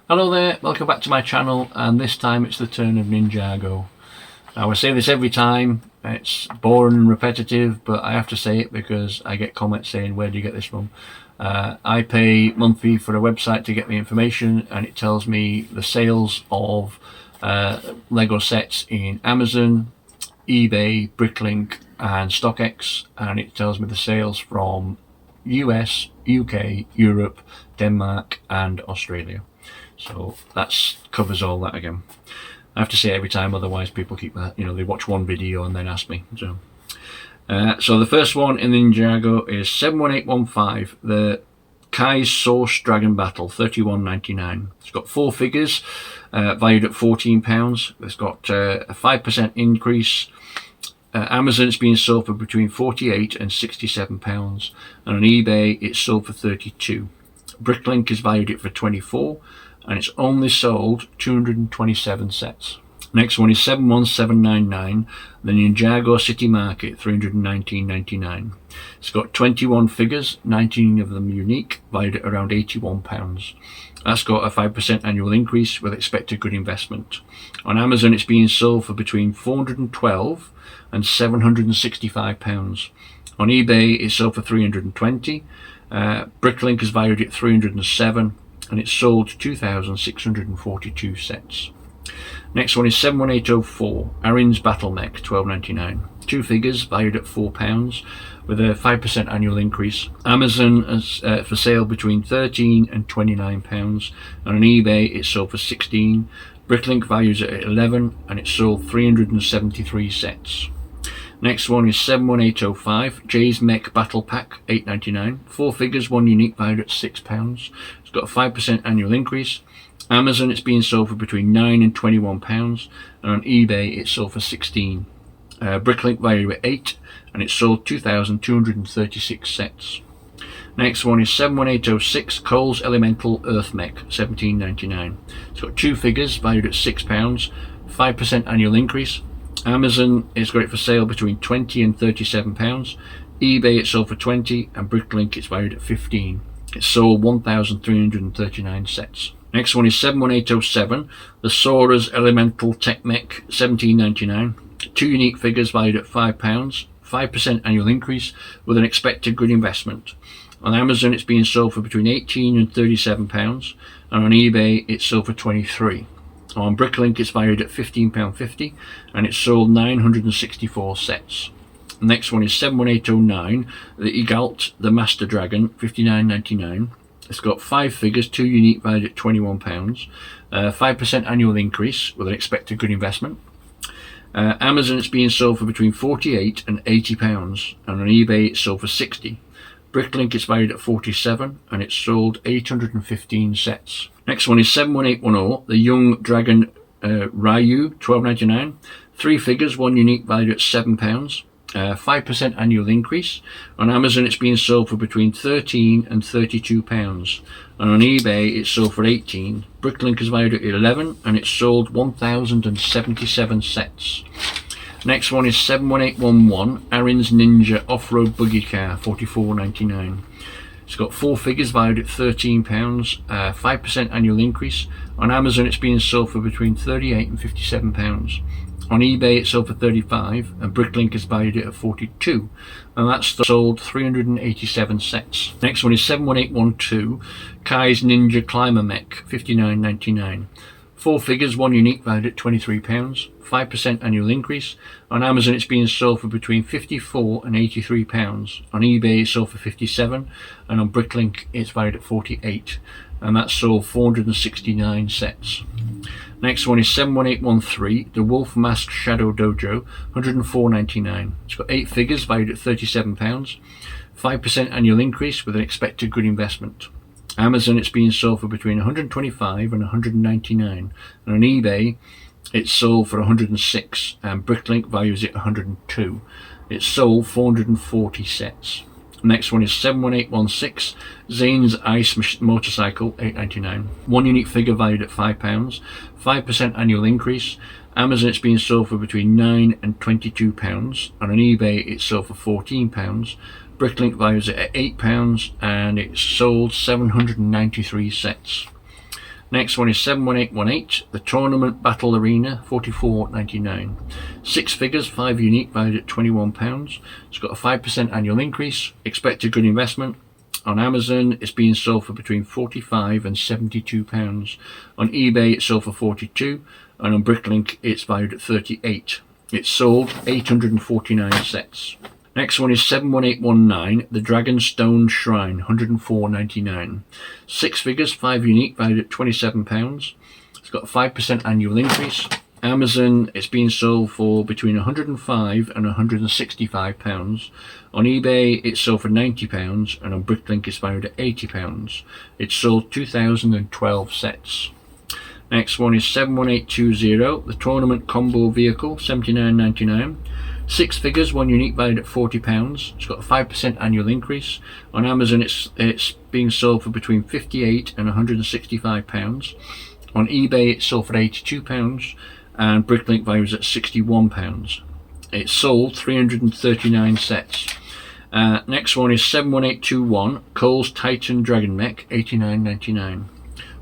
Hello there, welcome back to my channel, and this time it's the turn of Ninjago. Now I say this every time, it's boring and repetitive, but I have to say it because I get comments saying, where do you get this from? I pay monthly for a website to get the information, and it tells me the sales of Lego sets in Amazon, eBay, Bricklink and StockX, and it tells me the sales from US, UK, Europe, Denmark and Australia. So that covers all that again. I have to say it every time, otherwise people keep that, they watch one video and then ask me. So the first one in the Ninjago is 71815, the Kai's Source Dragon Battle, $31.99. It's got 4 figures, valued at £14. It's got a 5% increase. Amazon it's being sold for between £48 and £67, and on eBay it's sold for £32. Bricklink is valued it for £24, and it's only sold 227 sets. Next one is 71799, the Ninjago City Market, $319.99. It's got 21 figures, 19 of them unique, valued at around £81. That's got a 5% annual increase with expected good investment. On Amazon it's being sold for between £412 and £765. On eBay it's sold for £320. Bricklink is valued at £307, and it's sold 2,642 sets. Next one is 71804, Arin's Battle Mech, $12.99. 2 figures valued at £4 with a 5% annual increase. Amazon is for sale between £13 and £29, and on eBay it's sold for £16. Bricklink values it at £11, and it's sold 373 sets. Next one is 71805, Jay's Mech Battle Pack, $8.99. 4 figures, 1 unique, valued at £6. It's got a 5% annual increase. Amazon it's being sold for between £9 and £21, and on eBay it's sold for $16. Bricklink valued at £8, and it's sold 2,236 sets. Next one is 71806, Cole's Elemental Earth Mech, $17.99. It's got 2 figures, valued at £6, 5% annual increase. Amazon is got it for sale between £20 and £37. eBay it's sold for $20, and Bricklink it's valued at $15. It's sold 1,339 sets. Next one is 71807, the Sora's Elemental Tech Mech, $17.99. 2 unique figures valued at £5, 5% annual increase with an expected good investment. On Amazon it's being sold for between £18 and £37, and on eBay it's sold for $23. On Bricklink it's valued at £15.50, and it's sold 964 sets. Next one is 71809, the Egalt, the Master Dragon, $59.99. It's got 5 figures, 2 unique, valued at £21. 5% annual increase with an expected good investment. Amazon it's being sold for between £48 and £80, and on eBay it's sold for $60. Bricklink is valued at $47, and it's sold 815 sets. Next one is 71810, the Young Dragon Ryu, $12.99. 3 figures, 1 unique, valued at £7. 5% annual increase. On Amazon it's being sold for between £13 and £32, and on eBay it's sold for $18. Bricklink is valued at $11, and it's sold 1,077 sets. Next one is 71811, Arin's Ninja Off-Road Buggy Car, $44.99. It's got 4 figures valued at £13, 5% annual increase. On Amazon it's being sold for between £38 and £57. On eBay it's sold for $35, and Bricklink is valued at $42, and that's sold 387 sets. Next one is 71812, Kai's Ninja Climber Mech, $59.99. 4 figures, 1 unique, valued at £23, 5% annual increase. On Amazon it's being sold for between £54 and £83. On eBay it's sold for $57, and on Bricklink it's valued at $48, and that's sold 469 sets. Next one is 71813, the Wolf Mask Shadow Dojo, $104.99. It's got 8 figures, valued at £37, 5% annual increase with an expected good investment. Amazon it's being sold for between $125 and $199, and on eBay it's sold for $106, and Bricklink values it $102. It's sold 440 sets. Next one is 71816, Zane's Ice Motorcycle, $8.99. 1 unique figure valued at £5, 5% annual increase. Amazon it's being sold for between £9 and £22, and on eBay it's sold for £14. Bricklink values it at £8, and it's sold 793 sets. Next one is 71818, the Tournament Battle Arena, $44.99. 6 figures, 5 unique, valued at £21. It's got a 5% annual increase. Expected good investment. On Amazon, it's being sold for between £45 and £72. On eBay, it's sold for £42, and on Bricklink, it's valued at £38. It's sold 849 sets. Next one is 71819, the Dragonstone Shrine, $104.99. 6 figures, 5 unique, valued at £27. It's got a 5% annual increase. Amazon, it's being sold for between £105 and £165. On eBay, it's sold for £90, and on Bricklink, it's valued at £80. It's sold 2,012 sets. Next one is 71820, the Tournament Combo Vehicle, $79.99. 6 figures, 1 unique, valued at £40. It's got a 5% annual increase. On Amazon, it's being sold for between £58 and £165. On eBay, it's sold for £82, and Bricklink values at £61. It's sold 339 sets. Next one is 71821, Cole's Titan Dragon Mech, $89.99.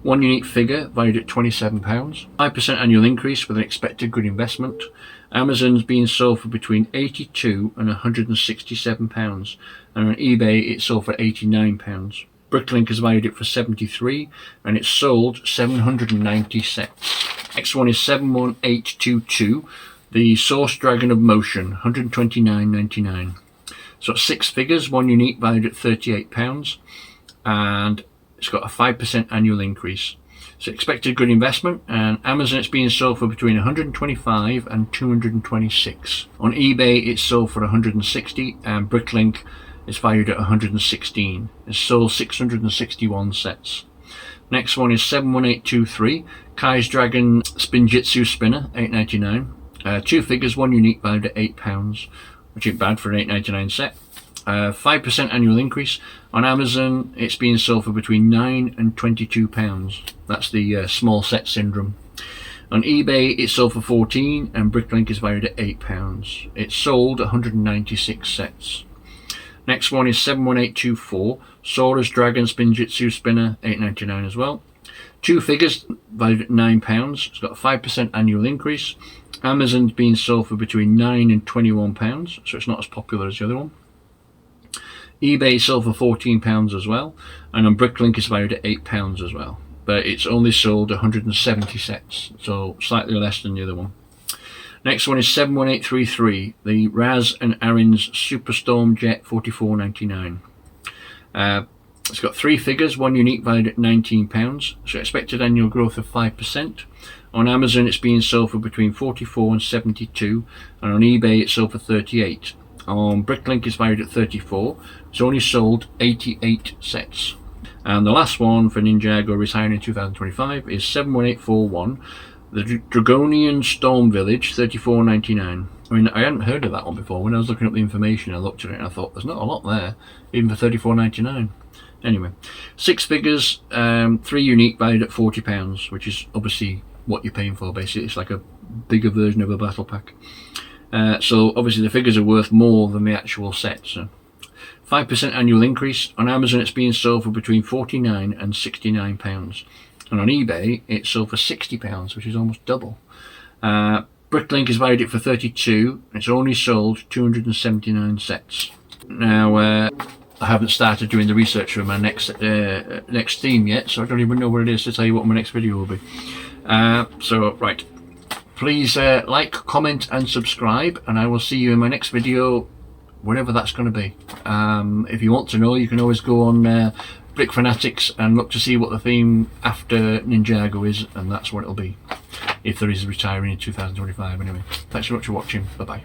1 unique figure, valued at £27. 5% annual increase with an expected good investment. Amazon's being sold for between £82 and £167, and on eBay it's sold for £89. Bricklink has valued it for £73, and it's sold 790 sets. Next one is 71822, the Source Dragon of Motion, $129.99. So 6 figures, 1 unique, valued at £38, and it's got a 5% annual increase. So expected good investment, and Amazon it's being sold for between $125 and $226. On eBay it's sold for $160, and Bricklink is valued at $116. It's sold 661 sets. Next one is 71823, Kai's Dragon Spinjitzu Spinner, $8.99. 2 figures, 1 unique, valued at £8, which ain't bad for an $8.99 set. 5% annual increase. On Amazon, it's being sold for between £9 and £22. That's the small set syndrome. On eBay, it's sold for £14, and Bricklink is valued at £8. It's sold 196 sets. Next one is 71824, Sora's Dragon Spinjitzu Spinner, $8.99 as well. 2 figures, valued at £9. It's got a 5% annual increase. Amazon's being sold for between £9 and £21, so it's not as popular as the other one. eBay sold for £14 as well, and on Bricklink is valued at £8 as well, but it's only sold 170 sets, so slightly less than the other one. Next one is 71833, the Raz and Arin's Superstorm Jet, $44.99. It's got 3 figures, 1 unique, valued at £19, so expected annual growth of 5%. On Amazon it's being sold for between £44 and £72, and on eBay it's sold for £38. On Bricklink it's valued at £34. It's only sold 88 sets. And the last one for Ninjago retiring in 2025 is 71841, the Dragonian Storm Village, $34.99. I mean, I hadn't heard of that one before. When I was looking up the information, I looked at it and I thought, there's not a lot there, even for $34.99. Anyway, 6 figures, 3 unique, valued at £40, which is obviously what you're paying for, basically. It's like a bigger version of a battle pack. So obviously the figures are worth more than the actual set. So 5% annual increase. On Amazon it's being sold for between £49 and £69, and on eBay it's sold for £60, which is almost double. Bricklink has valued it for £32, and it's only sold 279 sets. Now I haven't started doing the research for my next theme yet, so I don't even know what it is to tell you what my next video will be. So right, please like, comment and subscribe, and I will see you in my next video, whatever that's going to be. If you want to know, you can always go on Brick Fanatics and look to see what the theme after Ninjago is, and that's what it'll be, if there is a retiring in 2025 anyway. Thanks so much for watching. Bye bye.